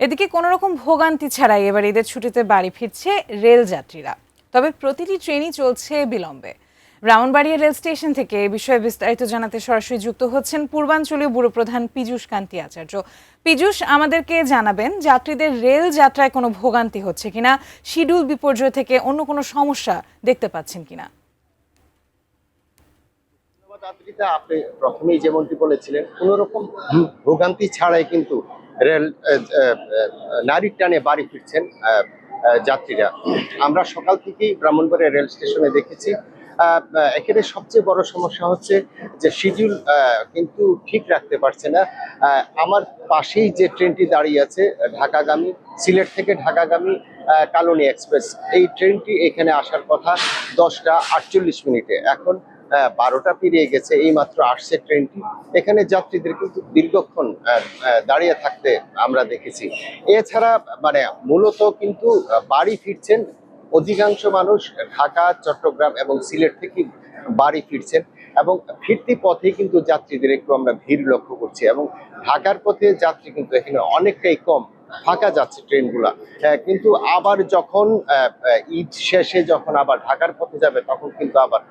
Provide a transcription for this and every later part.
এদিকে কোনো রকম ভোগান্তি ছাড়াই এবার ঈদের ছুটিতে বাড়ি ফিরছে রেল যাত্রীরা। তবে প্রতিটি ট্রেনই চলছে বিলম্বে। ব্রাহ্মণবাড়িয়া রেল স্টেশন থেকে এ বিষয়ে বিস্তারিত জানাতে সরাসরি যুক্ত হচ্ছেন পূর্বাঞ্চলীয় ব্যুরো প্রধান পীযূষ কান্তি আচার্য। পীযূষ, আমাদেরকে জানাবেন যাত্রীদের রেল যাত্রায় কোনো ভোগান্তি হচ্ছে কিনা, শিডিউল বিপর্যয় থেকে অন্য কোনো সমস্যা দেখতে পাচ্ছেন কিনা। আপনি প্রথমেই যেমনটি বলেছিলেন, কোন রকম ভোগান্তি ছাড়াই কিন্তু রেল নারীর টানে বাড়ি ফিরছেন যাত্রীরা। আমরা সকাল থেকেই ব্রাহ্মণবাড়িয়া রেল স্টেশনে দেখেছি। এখানে সবচেয়ে বড় সমস্যা হচ্ছে যে শিডিউল কিন্তু ঠিক রাখতে পারছে না। আমার পাশেই যে ট্রেনটি দাঁড়িয়ে আছে ঢাকাগামী, সিলেট থেকে ঢাকাগামী কালনী এক্সপ্রেস, এই ট্রেনটি এখানে আসার কথা 10টা 48 মিনিটে, এখন 12টা পেরিয়ে গেছে, এই মাত্র আসছে ট্রেনটি। এখানে যাত্রীদের কিন্তু দীর্ঘক্ষণ দাঁড়িয়ে থাকতে আমরা দেখেছি। এছাড়া মানে মূলত কিন্তু বাড়ি ফিরছেন অধিকাংশ মানুষ ঢাকা, চট্টগ্রাম এবং সিলেট থেকে বাড়ি ফিরছেন, এবং ফিরতি পথে কিন্তু যাত্রীদের একটু আমরা ভিড় লক্ষ্য করছি, এবং ঢাকার পথে যাত্রী কিন্তু এখানে অনেকটাই কম, ফাঁকা যাচ্ছে ট্রেনগুলা। কিন্তু আবার যখন ঈদ শেষে যখন আবার ঢাকার পথে যাবে, তখন কিন্তু আবার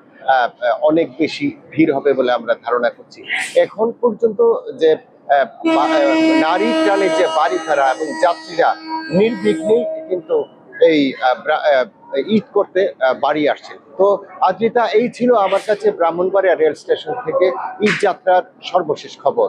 অনেক বেশি ভিড় হবে বলে আমরা ধারণা করছি। এখন পর্যন্ত যে নারী টানে যে বাড়ি ফেরা এবং যাত্রীরা নির্বিঘ্নেই কিন্তু এই ঈদ করতে বাড়ি আসছেন। তো আদ্রিতা, এই ছিল আমার কাছে ব্রাহ্মণবাড়িয়া রেল স্টেশন থেকে ঈদ যাত্রার সর্বশেষ খবর।